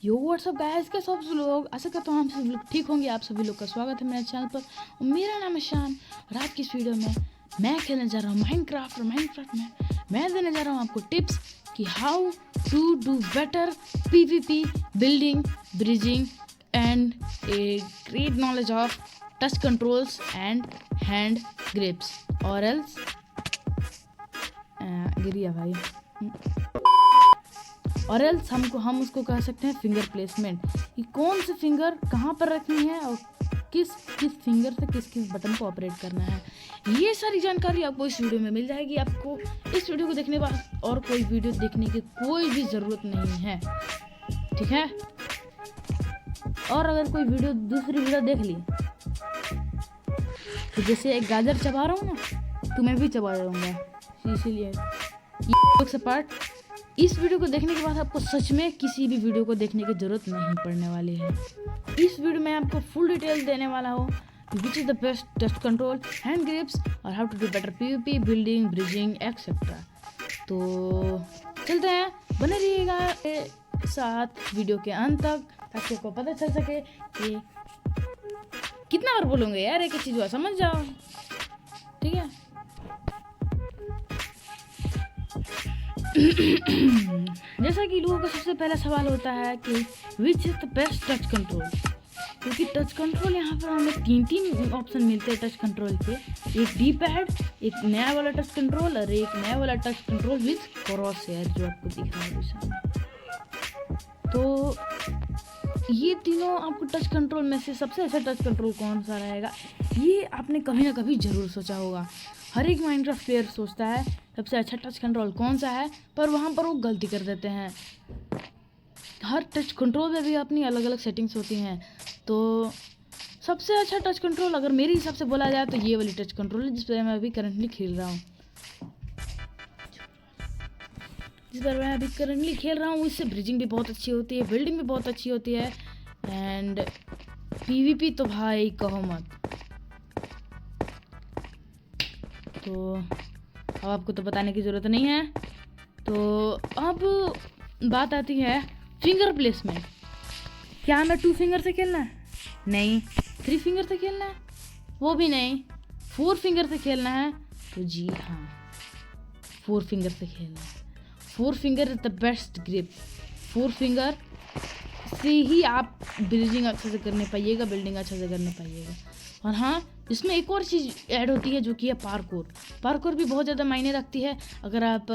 यो WhatsApp guys, कैसे आप लोग? आशा करता हूँ हम सभी लोग ठीक होंगे। आप सभी लोग का स्वागत है मेरे चैनल पर और मेरा नाम है शान। और आज की इस वीडियो में मैं खेलने जा रहा हूँ माइनक्राफ्ट। और माइनक्राफ्ट में मैं देने जा रहा हूँ आपको टिप्स कि how to do better PVP building bridging and a great knowledge of touch controls and hand grips और एल्स गिरिया भाई और एल्स हम उसको कह सकते हैं फिंगर प्लेसमेंट, कि कौन से फिंगर कहाँ पर रखनी है और किस किस फिंगर से किस किस बटन को ऑपरेट करना है। ये सारी जानकारी आपको इस वीडियो में मिल जाएगी। आपको इस वीडियो को देखने के बाद और कोई वीडियो देखने की कोई भी ज़रूरत नहीं है, ठीक है। और अगर कोई वीडियो दूसरी वीडियो देख ली तो जैसे एक गाजर चबा रहा हूँ ना, तो मैं भी चबा जाऊँगा। इसीलिए से पार्ट इस वीडियो को देखने के बाद आपको सच में किसी भी वीडियो को देखने की जरूरत नहीं पड़ने वाली है। इस वीडियो में आपको फुल डिटेल देने वाला हूँ which is the best touch control hand grips और how to do better PVP building bridging etcetera. तो चलते हैं, बने रहिएगा साथ वीडियो के अंत तक ताकि आपको पता चल सके कि कितना बार बोलूँगे यार एक चीज़ समझ जाओ, ठीक है। जैसा कि लोगों का सबसे पहला सवाल होता है कि which is the best touch control, क्योंकि टच कंट्रोल यहाँ पर हमें तीन ऑप्शन मिलते हैं टच कंट्रोल के। एक डी पैड, एक नया वाला टच कंट्रोल और एक नया वाला touch control with crosshair जो आपको दिख रहा है सामने। तो ये तीनों आपको टच कंट्रोल में से सबसे अच्छा टच कंट्रोल कौन सा रहेगा, ये आपने कभी ना कभी ज़रूर सोचा होगा। हर एक माइनक्राफ्ट प्लेयर सोचता है सबसे अच्छा टच कंट्रोल कौन सा है, पर वहाँ पर वो गलती कर देते हैं। हर टच कंट्रोल में भी अपनी अलग अलग सेटिंग्स होती हैं। तो सबसे अच्छा टच कंट्रोल अगर मेरे हिसाब से बोला जाए तो ये वाली टच कंट्रोल है जिस पर मैं अभी करंटली खेल रहा हूँ। इससे ब्रिजिंग भी बहुत अच्छी होती है, बिल्डिंग भी बहुत अच्छी होती है एंड पीवीपी तो भाई कहो मत। तो अब आपको तो बताने की ज़रूरत नहीं है। तो अब बात आती है फिंगर प्लेसमेंट। क्या हमें 2 फिंगर से खेलना है? नहीं। 3 फिंगर से खेलना है? वो भी नहीं। 4 फिंगर से खेलना है? तो जी हाँ, 4 फिंगर से खेलना है। 4 finger is the best grip. 4 finger से ही आप ब्रिजिंग अच्छे से करने पाइएगा, बिल्डिंग अच्छे से करने पाइएगा। और हाँ, इसमें एक और चीज़ ऐड होती है जो कि है पार्कोर। पार्कोर भी बहुत ज़्यादा मायने रखती है। अगर आप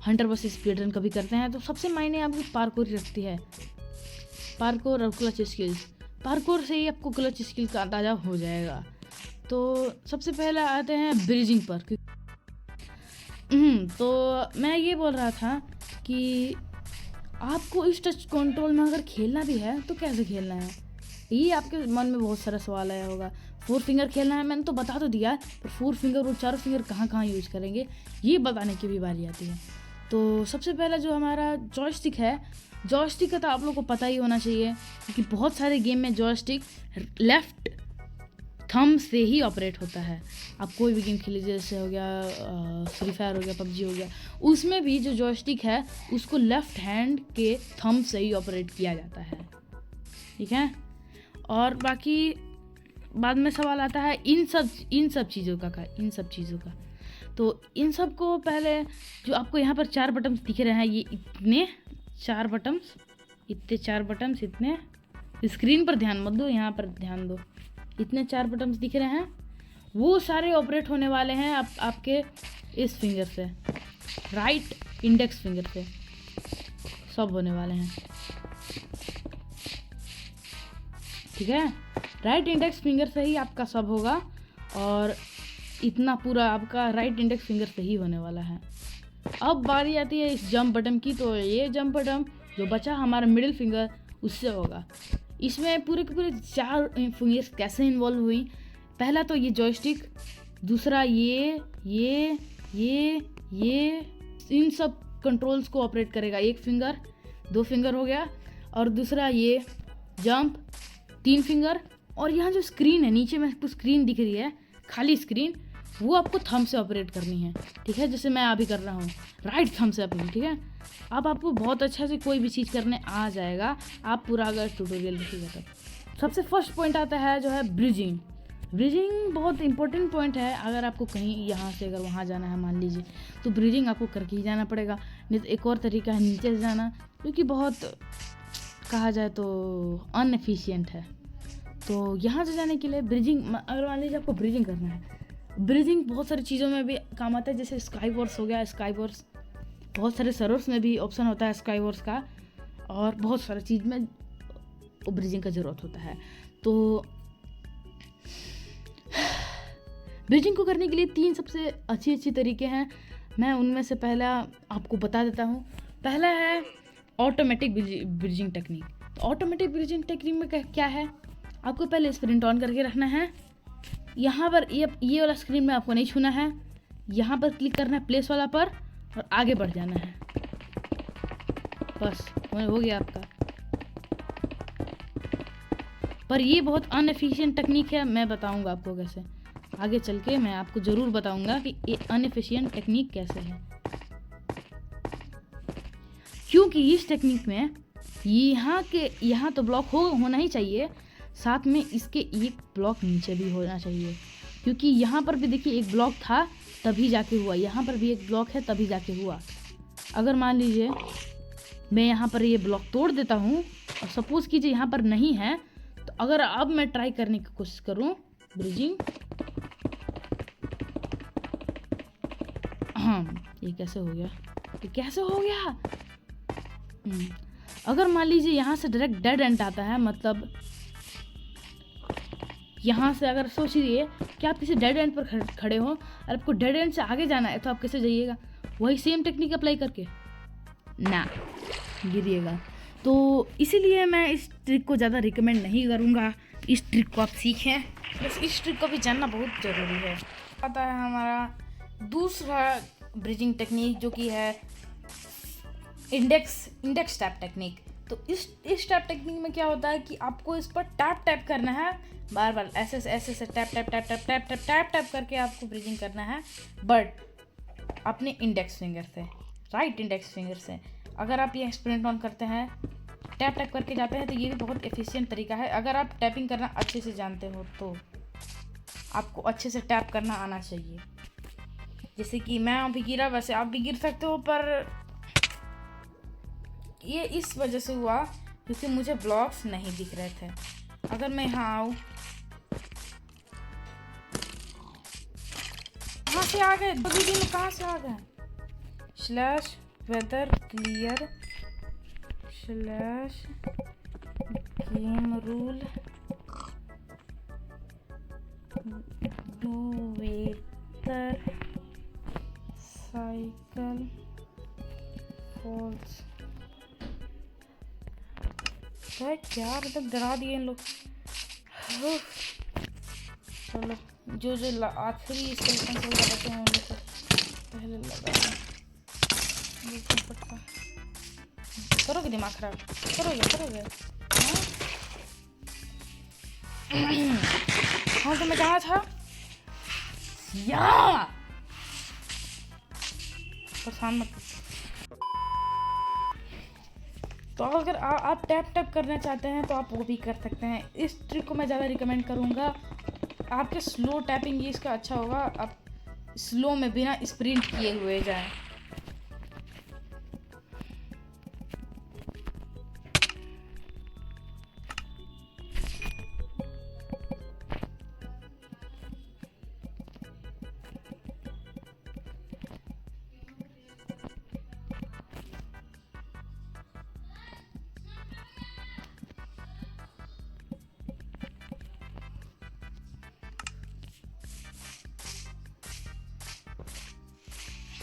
हंटर वर्सेस स्पीडरन कभी करते हैं तो सबसे मायने आपकी पार्कोर ही रखती है। पार्कोर और क्लच स्किल्स। पार्कोर से ही आपको क्लच स्किल का अंदाजा हो जाएगा। तो सबसे पहले आते हैं ब्रिजिंग पर। तो मैं ये बोल रहा था कि आपको इस टच कंट्रोल में अगर खेलना भी है तो कैसे खेलना है, ये आपके मन में बहुत सारा सवाल आया होगा। 4 फिंगर खेलना है, मैंने तो बता तो दिया, पर 4 फिंगर और 4 फिंगर कहाँ कहाँ यूज करेंगे ये बताने की भी बारी आती है। तो सबसे पहला जो हमारा जॉयस्टिक है, जॉयस्टिक का तो आप लोग को पता ही होना चाहिए क्योंकि बहुत सारे गेम में जॉयस्टिक लेफ्ट थंब से ही ऑपरेट होता है। आप कोई भी गेम खेलिए, जैसे हो गया फ्री फायर हो गया, पबजी हो गया, उसमें भी जो जॉयस्टिक है उसको लेफ्ट हैंड के थंब से ही ऑपरेट किया जाता है, ठीक है। और बाकी बाद में सवाल आता है इन सब चीज़ों का। तो इन सब को पहले जो आपको यहाँ पर 4 बटन्स दिख रहे हैं, ये इतने 4 बटन्स इतने स्क्रीन पर ध्यान मत दो, यहाँ पर ध्यान दो। इतने 4 बटन्स दिख रहे हैं, वो सारे ऑपरेट होने वाले हैं आपके इस फिंगर से, राइट इंडेक्स फिंगर से सब होने वाले हैं, ठीक है। राइट इंडेक्स फिंगर से ही आपका सब होगा और इतना पूरा आपका राइट इंडेक्स फिंगर से ही होने वाला है। अब बारी आती है इस जंप बटन की। तो ये जंप बटन जो बचा हमारा मिडिल फिंगर उससे होगा। इसमें पूरे के पूरे 4 फिंगर्स कैसे इन्वॉल्व हुई, पहला तो ये जॉयस्टिक, दूसरा ये इन सब कंट्रोल्स को ऑपरेट करेगा 1 फिंगर, 2 फिंगर हो गया, और दूसरा ये जंप 3 फिंगर, और यहाँ जो स्क्रीन है नीचे में आपको स्क्रीन दिख रही है, खाली स्क्रीन, वो आपको थंब से ऑपरेट करनी है, ठीक है, जैसे मैं अभी कर रहा हूँ राइट थंब से अपनी, ठीक है। अब आपको बहुत अच्छा से कोई भी चीज़ करने आ जाएगा, आप पूरा अगर ट्यूटोरियल देखिएगा तब। सबसे फर्स्ट पॉइंट आता है जो है ब्रिजिंग। ब्रिजिंग बहुत इंपॉर्टेंट पॉइंट है। अगर आपको कहीं यहाँ से अगर वहाँ जाना है मान लीजिए, तो ब्रिजिंग आपको करके ही जाना पड़ेगा। नहीं तो एक और तरीका है नीचे से जाना, जो कि बहुत कहा जाए तो अनएफिशिएंट है। तो यहाँ से जाने के लिए ब्रिजिंग, अगर मान लीजिए आपको ब्रिजिंग करना है, ब्रिजिंग बहुत सारी चीज़ों में भी काम आता है, जैसे स्काई वॉर्स हो गया। स्काई वॉर्स बहुत सारे सर्वर्स में भी ऑप्शन होता है स्काई वॉर्स का, और बहुत सारी चीज़ में ब्रिजिंग का ज़रूरत होता है। तो ब्रिजिंग को करने के लिए 3 सबसे अच्छी तरीके हैं। मैं उनमें से पहला आपको बता देता हूँ। पहला है ऑटोमेटिक ब्रिजिंग टेक्निक। तो ऑटोमेटिक ब्रिजिंग टेक्निक में क्या है, आपको पहले स्प्रिंट ऑन करके रखना है। यहाँ पर ये वाला स्क्रीन में आपको नहीं छूना है, यहाँ पर क्लिक करना है प्लेस वाला पर और आगे बढ़ जाना है, बस हो गया आपका। पर ये बहुत अनएफिशिएंट टेक्निक है, मैं बताऊंगा आपको कैसे। आगे चल के मैं आपको ज़रूर बताऊंगा कि ये अनएफिशिएंट टेक्निक कैसे है, क्योंकि इस टेक्निक में यहाँ तो ब्लॉक होना ही चाहिए, साथ में इसके एक ब्लॉक नीचे भी होना चाहिए, क्योंकि यहाँ पर भी देखिए एक ब्लॉक था तभी जाके हुआ, यहाँ पर भी एक ब्लॉक है तभी जाके हुआ। अगर मान लीजिए मैं यहाँ पर ये ब्लॉक तोड़ देता हूँ और सपोज कीजिए यहाँ पर नहीं है, तो अगर अब मैं ट्राई करने की कोशिश करूँ ब्रिजिंग, हाँ ये कैसे हो गया, ये कैसे हो गया। अगर मान लीजिए यहाँ से डायरेक्ट डेड एंड आता है, मतलब यहाँ से अगर सोचिए कि आप किसी डेड एंड पर खड़े हो और आपको डेड एंड से आगे जाना है, तो आप कैसे जाइएगा, वही सेम टेक्निक अप्लाई करके ना गिरिएगा। तो इसीलिए मैं इस ट्रिक को ज़्यादा रिकमेंड नहीं करूँगा। इस ट्रिक को आप सीखें, बस इस ट्रिक को भी जानना बहुत ज़रूरी है। आता है हमारा दूसरा ब्रिजिंग टेक्निक, जो कि है इंडेक्स टैप टेक्निक। तो इस टैप टेक्निक में क्या होता है कि आपको इस पर टैप करना है, बार बार ऐसे टैप करके आपको ब्रिजिंग करना है, बट अपने इंडेक्स फिंगर से, राइट इंडेक्स फिंगर से। अगर आप ये स्प्रिंट ऑन करते हैं, टैप करके जाते हैं, तो ये भी बहुत एफिशिएंट तरीका है। अगर आप टैपिंग करना अच्छे से जानते हो तो आपको अच्छे से टैप करना आना चाहिए। जैसे कि मैं अभी गिरा, वैसे आप भी गिर सकते हो, पर ये इस वजह से हुआ क्योंकि मुझे ब्लॉक्स नहीं दिख रहे थे। अगर मैं यहाँ आऊँ, कहाँ से आ गए वीडियो में, कहाँ से आ गए, slash weather clear slash gamerule do weather cycle false. क्या मतलब डरा दिए इन लोग। चलो जो आखिरी स्केलेटन से लगाते हैं उनको पहले लगा। करोगे दिमाग खराब, करोगे हाँ तो मैं कहाँ था या परेशान मत। तो अगर आप टैप करना चाहते हैं तो आप वो भी कर सकते हैं। इस ट्रिक को मैं ज़्यादा रिकमेंड करूँगा। आपके स्लो टैपिंग ये इसका अच्छा होगा, आप स्लो में बिना स्प्रिंट किए हुए जाएं।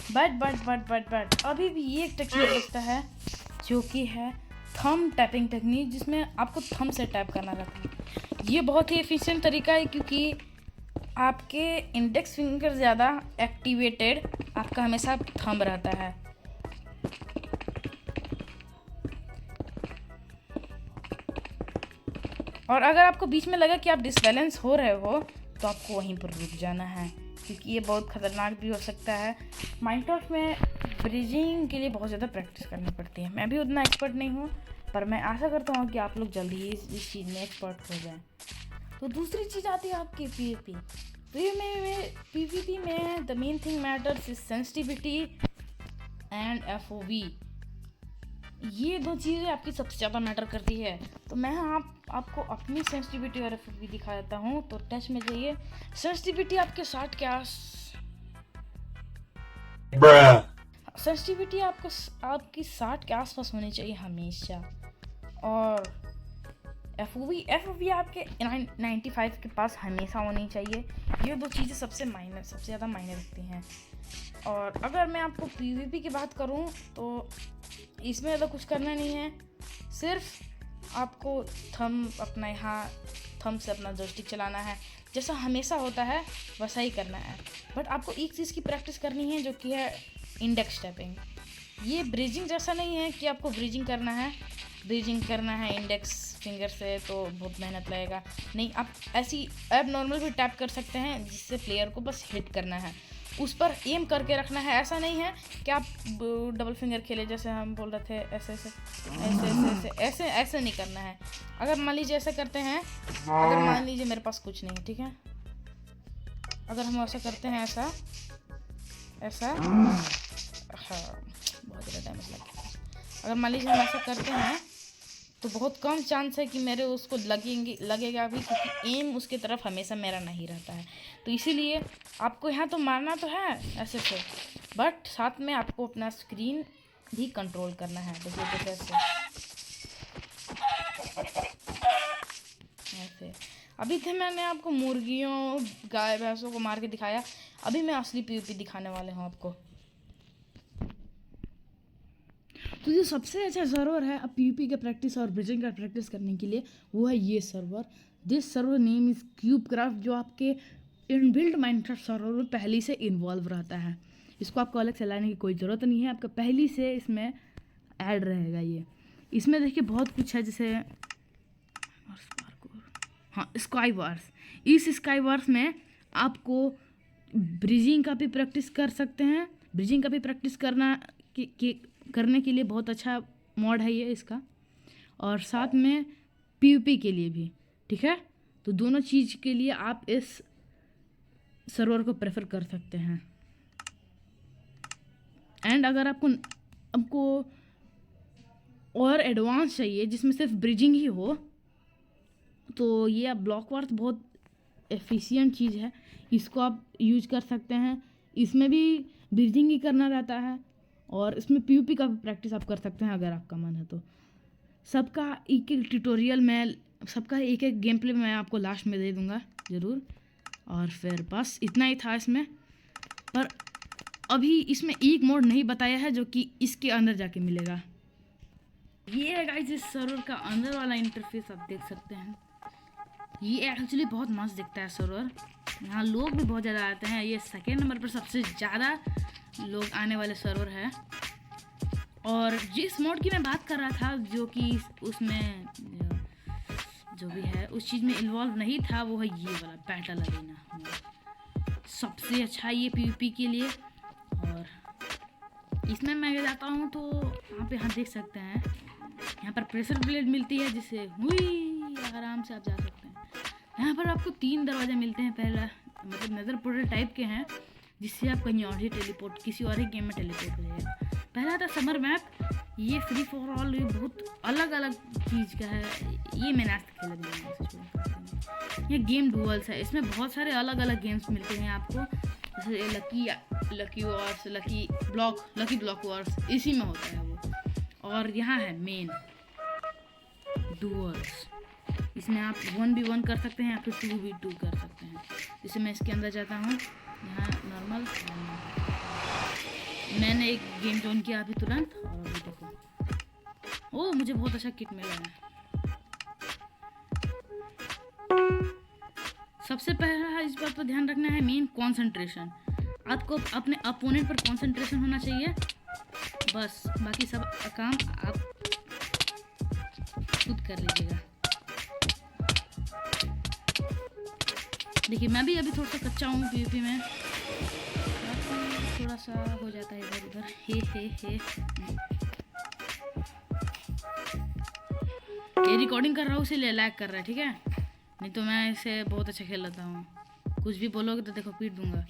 बट अभी भी ये एक टेक्निक बचता है, जो कि है थंब टैपिंग टेक्निक, जिसमें आपको थंब से टैप करना रहता है। ये बहुत ही एफिशिएंट तरीका है, क्योंकि आपके इंडेक्स फिंगर ज़्यादा एक्टिवेटेड, आपका हमेशा थंब रहता है। और अगर आपको बीच में लगा कि आप डिसबैलेंस हो रहे हो, तो आपको वहीं पर रुक जाना है, क्योंकि ये बहुत ख़तरनाक भी हो सकता है। माइनक्राफ्ट में ब्रिजिंग के लिए बहुत ज़्यादा प्रैक्टिस करनी पड़ती है। मैं भी उतना एक्सपर्ट नहीं हूँ, पर मैं आशा करता हूँ कि आप लोग जल्दी ही इस चीज़ में एक्सपर्ट हो जाएं। तो दूसरी चीज़ आती है आपकी पीवीपी। पीवीपी में the main thing matters is sensitivity and FOV. ये दो चीज़ें आपकी सबसे ज़्यादा मैटर करती है। तो मैं आपको अपनी सेंसिटिविटी और एफओवी दिखा देता हूँ। तो टच में जाइए। सेंसिटिविटी आपके 60 के सेंसिटिविटी आपकी 60 के आसपास होनी चाहिए हमेशा। और एफओवी आपके 95 के पास हमेशा होनी चाहिए। ये दो चीज़ें सबसे ज़्यादा मायने रखती हैं। और अगर मैं आपको पीवीपी की बात करूं तो इसमें ज़्यादा कुछ करना नहीं है। सिर्फ आपको थंब से अपना जॉयस्टिक चलाना है, जैसा हमेशा होता है वैसा ही करना है। बट आपको एक चीज़ की प्रैक्टिस करनी है, जो कि है इंडेक्स टैपिंग। ये ब्रिजिंग जैसा नहीं है कि आपको ब्रिजिंग करना है इंडेक्स फिंगर से, तो बहुत मेहनत लगेगा। नहीं, आप ऐसी ऐप नॉर्मल भी टैप कर सकते हैं, जिससे प्लेयर को बस हिट करना है, उस पर एम करके रखना है। ऐसा नहीं है कि आप डबल फिंगर खेले, जैसे हम बोल रहे थे ऐसे नहीं करना है। अगर मान लीजिए ऐसे करते हैं, अगर मान लीजिए मेरे पास कुछ नहीं है, ठीक है, अगर हम ऐसा करते हैं ऐसा हाँ, बहुत ज़्यादा डैमेज लग गया। अगर मान लीजिए हम ऐसा करते हैं तो बहुत कम चांस है कि मेरे उसको लगेगा भी, क्योंकि एम उसके तरफ हमेशा मेरा नहीं रहता है। तो इसीलिए आपको यहाँ तो मारना तो है ऐसे से, बट साथ में आपको अपना स्क्रीन भी कंट्रोल करना है। देखिए ऐसे। अभी थे मैंने आपको मुर्गियों गाय भैंसों को मार के दिखाया। अभी मैं असली पीवीपी दिखाने वाले हूँ आपको। तो जो सबसे अच्छा सर्वर है अब पीवीपी का प्रैक्टिस और ब्रिजिंग का प्रैक्टिस करने के लिए, वो है ये server. This server name is CubeCraft, जो आपके इनबिल्ट माइनक्राफ्ट सर्वर में पहले से इन्वॉल्व रहता है। इसको आपको अलग से लाने की कोई ज़रूरत नहीं है, आपका पहले से इसमें ऐड रहेगा। ये इसमें देखिए बहुत कुछ है, जैसे हाँ स्काई वार्स। इस स्काई वार्स में आपको ब्रिजिंग का भी प्रैक्टिस कर सकते हैं। ब्रिजिंग का भी प्रैक्टिस करने के लिए बहुत अच्छा मॉड है ये इसका, और साथ में पीवीपी के लिए भी, ठीक है। तो दोनों चीज़ के लिए आप इस सर्वर को प्रेफर कर सकते हैं। एंड अगर आपको और एडवांस चाहिए जिसमें सिर्फ ब्रिजिंग ही हो, तो ये आप ब्लॉक वार्स बहुत एफिशिएंट चीज़ है, इसको आप यूज कर सकते हैं। इसमें भी ब्रिजिंग ही करना रहता है, और इसमें पीवीपी का भी प्रैक्टिस आप कर सकते हैं अगर आपका मन है तो। सबका एक एक ट्यूटोरियल में, सबका एक एक गेम प्ले मैं आपको लास्ट में दे दूंगा ज़रूर। और फिर बस इतना ही था इसमें। पर अभी इसमें एक मोड नहीं बताया है, जो कि इसके अंदर जाके मिलेगा। ये है गाइस इस सर्वर का अंदर वाला इंटरफेस, आप देख सकते हैं। ये एक्चुअली बहुत मस्त दिखता है सर्वर। यहाँ लोग भी बहुत ज़्यादा आते हैं। ये सेकेंड नंबर पर सबसे ज़्यादा लोग आने वाले सर्वर है। और जिस मोड की मैं बात कर रहा था, जो कि उसमें जो भी है उस चीज़ में इन्वॉल्व नहीं था, वो है ये वाला बैटल अरेना। सबसे अच्छा ये पीवीपी के लिए। और इसमें मैं जाता हूँ तो आप यहाँ देख सकते हैं, यहाँ पर प्रेशर प्लेट मिलती है, जिससे हुई आराम से आप जा सकते हैं। यहाँ पर आपको 3 दरवाजे मिलते हैं। पहला मतलब नेदर पोर्टल टाइप के हैं, जिससे आप कहीं और ही किसी और ही गेम में टेलीपोर्ट हो जाएगा। पहला था समर मैप। ये फ्री फॉर ऑल, ये बहुत अलग अलग चीज़ का है। ये मैंने आज तक खेला नहीं। ये गेम डुअल्स है, इसमें बहुत सारे अलग अलग गेम्स मिलते हैं आपको, जैसे lucky Wars, lucky block Wars, इसी में होता है वो। और यहाँ है मेन डुअल्स, इसमें आप 1v1 कर सकते हैं या फिर 2v2 कर सकते हैं। जैसे मैं इसके अंदर जाता हूँ, यहाँ नॉर्मल, मैंने एक गेम जोन किया अभी तुरंत, और अभी देखो ओह मुझे बहुत अच्छा किट मिला है। सबसे पहला इस बात पर ध्यान रखना है, मेन कंसंट्रेशन। आपको अपने अपोनेंट पर कंसंट्रेशन होना चाहिए, बस बाकी सब काम आप खुद कर लीजिएगा। देखिए मैं भी अभी थोड़ा सा कच्चा हूँ पीवीपी में, थोड़ा सा हो जाता है इधर उधर। हे ये रिकॉर्डिंग कर रहा हूँ इसीलिए लैग कर रहा है, ठीक है? नहीं तो मैं इसे बहुत अच्छा खेल लेता हूँ। कुछ भी बोलोगे तो देखो पीट दूंगा,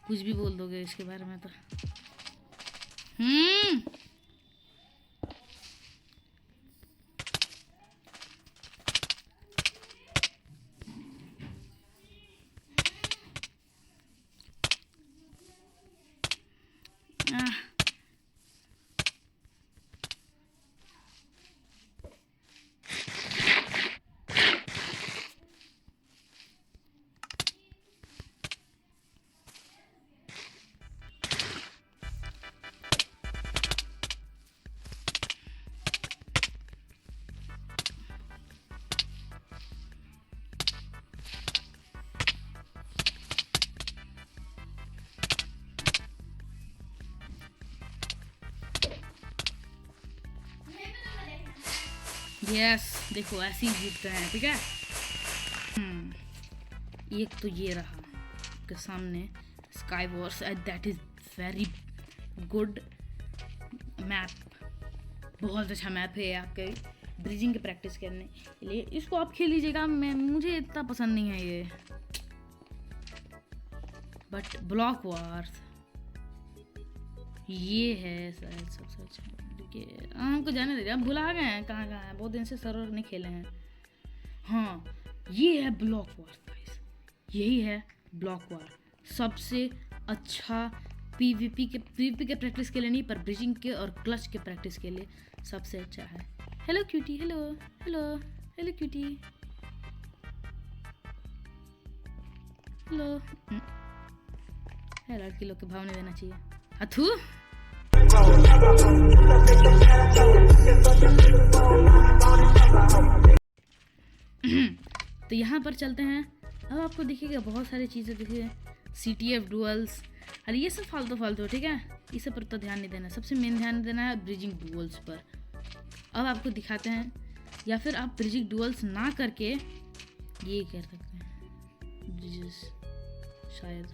कुछ भी बोल दोगे इसके बारे में तो। यस, देखो ऐसे ही जीतते हैं, ठीक है? एक तो ये रहा आपके सामने sky Wars, that is very good map, बहुत अच्छा मैप है आपके ब्रिजिंग की प्रैक्टिस करने के लिए। इसको आप खेल लीजिएगा, मुझे इतना पसंद नहीं है ये, बट ब्लॉक वॉर्स ये है शायद सबसे अच्छा। हमको जाने दे, अब भुला गए हैं कहाँ कहाँ है, बहुत दिन से सर्वर नहीं खेले हैं। हाँ, ये है ब्लॉक वॉर गाइस, यही है ब्लॉक वॉर, सबसे अच्छा पीवीपी के प्रैक्टिस के लिए नहीं, पर ब्रिजिंग के और क्लच के प्रैक्टिस के लिए सबसे अच्छा है। Hello cutie, hello hello hello cutie, hello. लड़की लोग के भाव नहीं देना चाहिए। अथू तो यहाँ पर चलते हैं। अब आपको दिखेगा बहुत सारी चीज़ें दिखेगा, CTF डुअल्स, अरे ये सब फालतू, ठीक है? इस सब पर तो ध्यान नहीं देना, सबसे मेन ध्यान देना है ब्रिजिंग डुअल्स पर। अब आपको दिखाते हैं, या फिर आप ब्रिजिंग डुअल्स ना करके ये कर सकते हैं ब्रिजेस शायद।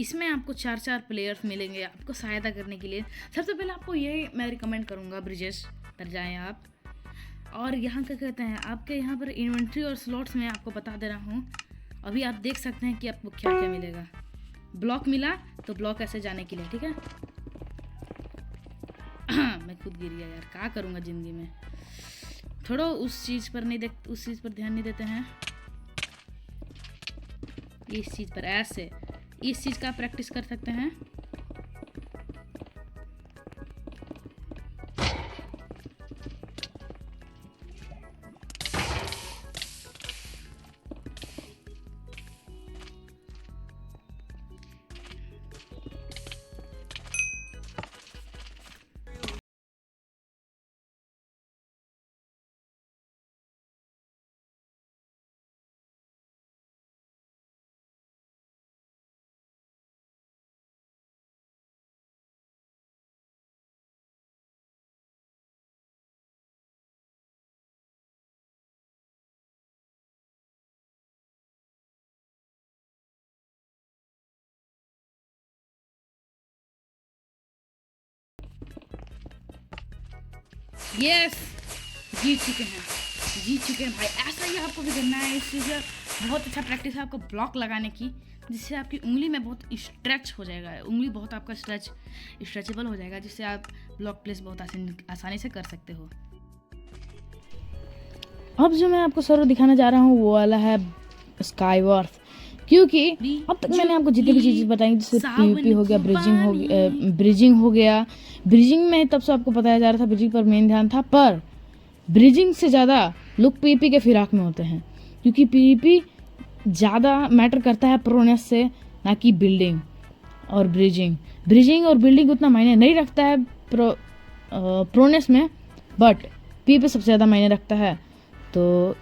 इसमें आपको 4 प्लेयर्स मिलेंगे आपको सहायता करने के लिए। सबसे पहले आपको यही मैं रिकमेंड करूँगा, ब्रिजेस पर जाएं आप। और यहाँ क्या कहते हैं, आपके यहाँ पर इन्वेंट्री और स्लॉट्स में आपको बता दे रहा हूँ, अभी आप देख सकते हैं कि आपको क्या क्या मिलेगा। ब्लॉक मिला तो ब्लॉक ऐसे जाने के लिए, ठीक है? मैं खुद गिर गया यार, क्या करूँगा ज़िंदगी में। थोड़ा उस चीज़ पर ध्यान नहीं देते हैं, इस चीज़ पर ऐसे इस चीज़ का प्रैक्टिस कर सकते हैं। यस, जीत चुके हैं भाई। ऐसा ही आपको भी करना है। इस चीज़ का बहुत अच्छा प्रैक्टिस है आपको ब्लॉक लगाने की, जिससे आपकी उंगली में बहुत स्ट्रेच हो जाएगा, उंगली बहुत आपका स्ट्रेचेबल हो जाएगा, जिससे आप ब्लॉक प्लेस बहुत आसानी से कर सकते हो। अब जो मैं आपको सर्वर दिखाना जा रहा हूँ वो वाला है स्काई वॉर्स, क्योंकि अब तक मैंने आपको जितनी भी चीज़ें बताई, जैसे PvP हो गया, ब्रिजिंग हो गया। ब्रिजिंग में तब से आपको बताया जा रहा था, ब्रिजिंग पर मेन ध्यान था, पर ब्रिजिंग से ज़्यादा लोग PvP के फिराक में होते हैं, क्योंकि PvP ज़्यादा मैटर करता है प्रोनेस से, ना कि बिल्डिंग और ब्रिजिंग और बिल्डिंग उतना मायने नहीं रखता है प्रोनेस में, बट PvP सबसे ज़्यादा मायने रखता है। तो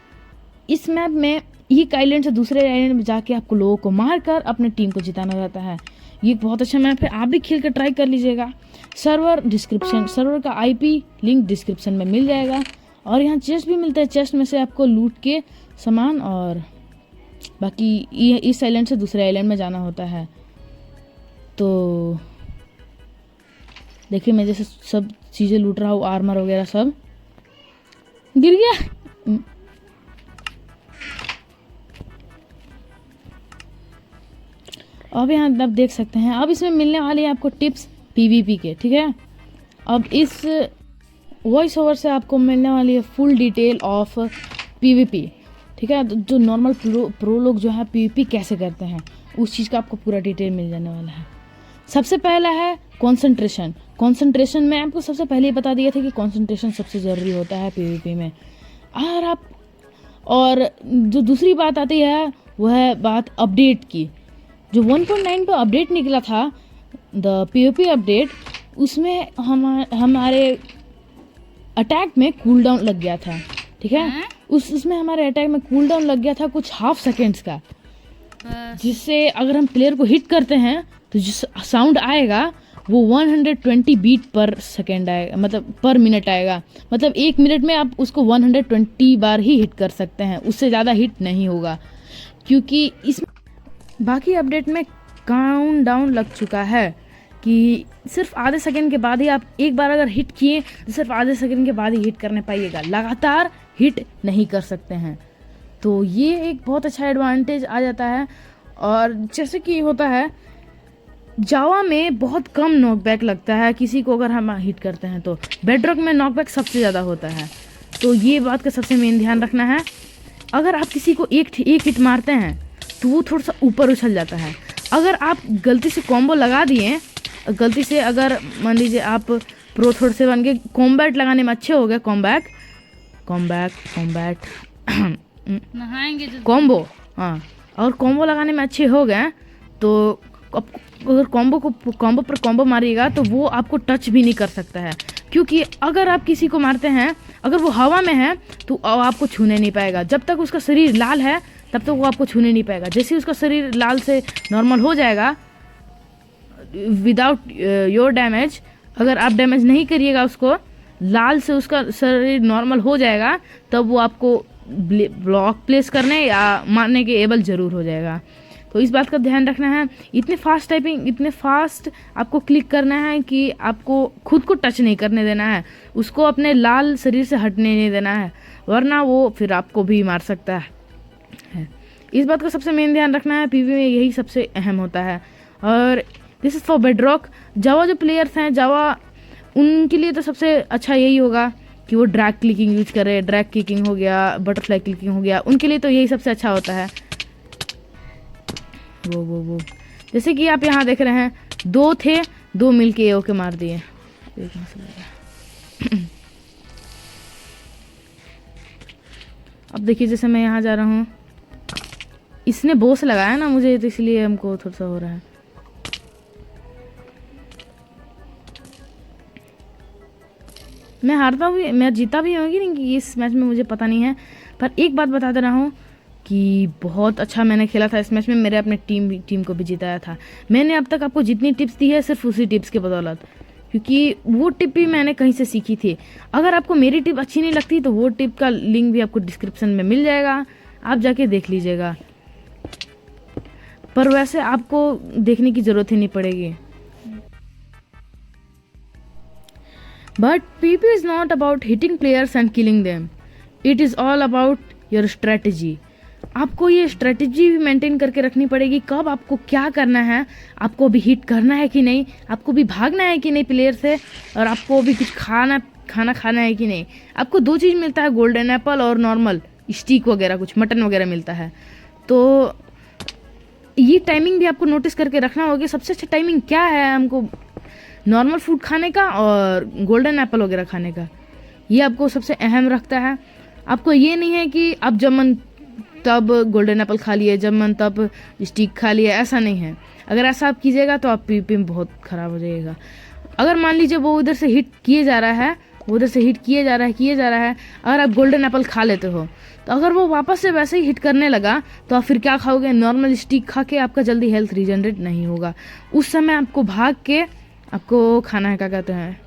इस मैप में एक आइलैंड से दूसरे आइलैंड में जाके आपको लोगों को मारकर अपने टीम को जिताना रहता है। ये एक बहुत अच्छा मैप है, आप भी खेल कर ट्राई कर लीजिएगा। सर्वर का IP लिंक डिस्क्रिप्शन में मिल जाएगा। और यहाँ चेस्ट भी मिलता है, चेस्ट में से आपको लूट के सामान और बाकी ये इस आइलैंड से दूसरे आइलैंड में जाना होता है। तो देखिए मैं जैसे सब चीज़ें लूट रहा हूँ, आर्मर वगैरह सब गिर गया। अब यहाँ आप देख सकते हैं, अब इसमें मिलने वाली है आपको टिप्स पीवीपी के, ठीक है। अब इस वॉइस ओवर से आपको मिलने वाली है फुल डिटेल ऑफ पीवीपी, ठीक है। जो नॉर्मल प्रो लोग जो है पीवीपी कैसे करते हैं उस चीज़ का आपको पूरा डिटेल मिल जाने वाला है। सबसे पहला है कंसंट्रेशन। कंसंट्रेशन में आपको सबसे पहले ही बता दिया था कि कंसंट्रेशन सबसे ज़रूरी होता है पीवीपी में। और जो दूसरी बात आती है वह है बात अपडेट की। जो 1.9 पर अपडेट निकला था, द पीवीपी अपडेट, उसमें हमारे अटैक में कूल डाउन लग गया था, ठीक है। उसमें हमारे अटैक में कूल डाउन लग गया था कुछ हाफ सेकेंड्स का, जिससे अगर हम प्लेयर को हिट करते हैं तो जो साउंड आएगा वो 120 बीट पर सेकेंड आएगा, मतलब पर मिनट आएगा। मतलब 1 मिनट में आप उसको 120 बार ही हिट कर सकते हैं, उससे ज़्यादा हिट नहीं होगा, क्योंकि इस बाकी अपडेट में काउंट डाउन लग चुका है कि सिर्फ आधे सेकंड के बाद ही आप एक बार अगर हिट किए तो सिर्फ आधे सेकंड के बाद ही हिट करने पाइएगा, लगातार हिट नहीं कर सकते हैं। तो ये एक बहुत अच्छा एडवांटेज आ जाता है। और जैसे कि होता है जावा में बहुत कम नॉकबैक लगता है किसी को अगर हम हिट करते हैं, तो बेडरॉक में नॉकबैक सबसे ज़्यादा होता है। तो ये बात का सबसे मेन ध्यान रखना है। अगर आप किसी को एक हिट मारते हैं तो वो थोड़ा सा ऊपर उछल जाता है। अगर आप गलती से कॉम्बो लगा दिए, गलती से अगर मान लीजिए आप प्रो थोड़े से बन के कॉम्बैट लगाने में अच्छे हो गए, कॉम्बैट नहाएंगे कॉम्बो, हाँ, और कॉम्बो लगाने में अच्छे हो गए तो अगर कॉम्बो पर कॉम्बो मारिएगा तो वो आपको टच भी नहीं कर सकता है, क्योंकि अगर आप किसी को मारते हैं अगर वो हवा में है तो आपको छूने नहीं पाएगा। जब तक उसका शरीर लाल है तब तक वो आपको छूने नहीं पाएगा। जैसे ही उसका शरीर लाल से नॉर्मल हो जाएगा विदाउट योर डैमेज, अगर आप डैमेज नहीं करिएगा उसको, लाल से उसका शरीर नॉर्मल हो जाएगा, तब वो आपको ब्लॉक प्लेस करने या मारने के एबल ज़रूर हो जाएगा। तो इस बात का ध्यान रखना है। इतने फास्ट आपको क्लिक करना है कि आपको खुद को टच नहीं करने देना है, उसको अपने लाल शरीर से हटने नहीं देना है, वरना वो फिर आपको भी मार सकता है। इस बात का सबसे मेन ध्यान रखना है। पीवी में यही सबसे अहम होता है। और दिस इज़ फॉर बेडरॉक। जावा जो प्लेयर्स हैं, जावा उनके लिए तो सबसे अच्छा यही होगा कि वो ड्रैग क्लिकिंग यूज करे। ड्रैग क्लिकिंग हो गया, बटरफ्लाई क्लिकिंग हो गया, उनके लिए तो यही सबसे अच्छा होता है। वो जैसे कि आप यहाँ देख रहे हैं, 2 थे, 2 मिलके ओके मार दिए। अब देखिए जैसे मैं यहाँ जा रहा हूँ, इसने बोस लगाया ना मुझे, तो इसलिए हमको थोड़ा सा हो रहा है। मैं हारता भी, मैं जीता भी होगी नहीं कि इस मैच में, मुझे पता नहीं है। पर एक बात बता दे रहा हूँ कि बहुत अच्छा मैंने खेला था इस मैच में। मेरे अपने टीम को भी जिताया था। मैंने अब तक आपको जितनी टिप्स दी है सिर्फ उसी टिप्स के बदौलत, क्योंकि वो टिप भी मैंने कहीं से सीखी थी। अगर आपको मेरी टिप अच्छी नहीं लगती तो वो टिप का लिंक भी आपको डिस्क्रिप्शन में मिल जाएगा, आप जाके देख लीजिएगा। पर वैसे आपको देखने की ज़रूरत ही नहीं पड़ेगी। But PvP is not about hitting players and killing them. It is all about your strategy. आपको ये स्ट्रेटजी भी मेंटेन करके रखनी पड़ेगी, कब आपको क्या करना है, आपको भी हिट करना है कि नहीं, आपको भी भागना है कि नहीं प्लेयर से, और आपको भी कुछ खाना है कि नहीं। आपको 2 चीज़ मिलता है, गोल्डन एप्पल और नॉर्मल स्टिक वगैरह, कुछ मटन वगैरह मिलता है। तो ये टाइमिंग भी आपको नोटिस करके रखना होगा। सबसे अच्छा टाइमिंग क्या है हमको नॉर्मल फूड खाने का और गोल्डन एप्पल वगैरह खाने का, ये आपको सबसे अहम रखता है। आपको ये नहीं है कि आप जब मन तब गोल्डन एप्पल खा लिए, जब मन तब स्टिक खा लिए, ऐसा नहीं है। अगर ऐसा आप कीजिएगा तो आप पीवीपी में बहुत ख़राब हो जाइएगा। अगर मान लीजिए वो उधर से हिट किए जा रहा है, अगर आप गोल्डन एप्पल खा लेते हो, तो अगर वो वापस से वैसे ही हिट करने लगा तो आप फिर क्या खाओगे? नॉर्मल स्टिक खा के आपका जल्दी हेल्थ रीजनरेट नहीं होगा। उस समय आपको भाग के आपको खाना है, क्या कहते हैं,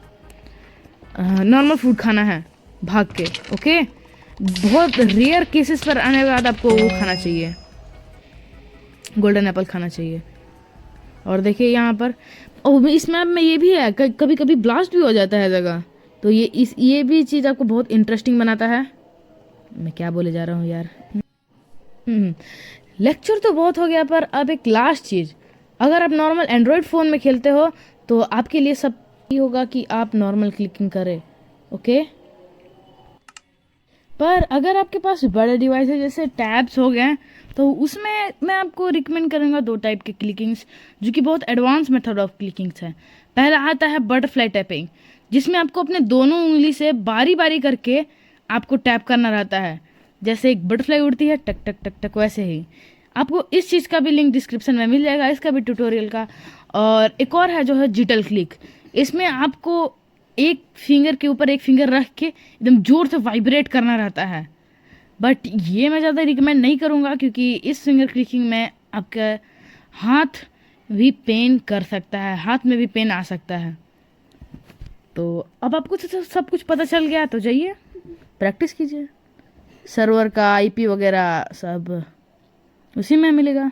नॉर्मल फूड खाना है भाग के। ओके, बहुत रेयर केसेस पर आने के बाद आपको वो खाना चाहिए। गोल्डन एप्पल खाना चाहिए। और देखिए यहाँ पर इस मैप में ये भी है, कभी कभी ब्लास्ट भी हो जाता है जगह, तो ये भी चीज़ आपको बहुत इंटरेस्टिंग बनाता है। मैं क्या बोले जा रहा हूँ यार। लेक्चर तो बहुत हो गया, पर अब एक लास्ट चीज़, अगर आप नॉर्मल एंड्रॉयड फ़ोन में खेलते हो तो आपके लिए सब ये होगा कि आप नॉर्मल क्लिकिंग करें, ओके। पर अगर आपके पास बड़े डिवाइस है जैसे टैब्स हो गए, तो उसमें मैं आपको रिकमेंड करूँगा 2 टाइप के क्लिकिंग्स, जो कि बहुत एडवांस मेथड ऑफ क्लिकिंग्स है। पहला आता है बटरफ्लाई टैपिंग, जिसमें आपको अपने दोनों उंगली से बारी बारी करके आपको टैप करना रहता है, जैसे एक बटरफ्लाई उड़ती है टक टक टक टक, वैसे ही। आपको इस चीज़ का भी लिंक डिस्क्रिप्शन में मिल जाएगा, इसका भी ट्यूटोरियल का। और एक और है जो है जिटल क्लिक, इसमें आपको एक फिंगर के ऊपर एक फिंगर रख के एकदम जोर से वाइब्रेट करना रहता है, बट ये मैं ज़्यादा रिकमेंड नहीं करूँगा, क्योंकि इस फिंगर क्लिकिंग में आपका हाथ भी पेन कर सकता है, हाथ में भी पेन आ सकता है। तो अब आपको सब कुछ पता चल गया, तो जाइए प्रैक्टिस कीजिए। सर्वर का IP वगैरह सब उसी में मिलेगा।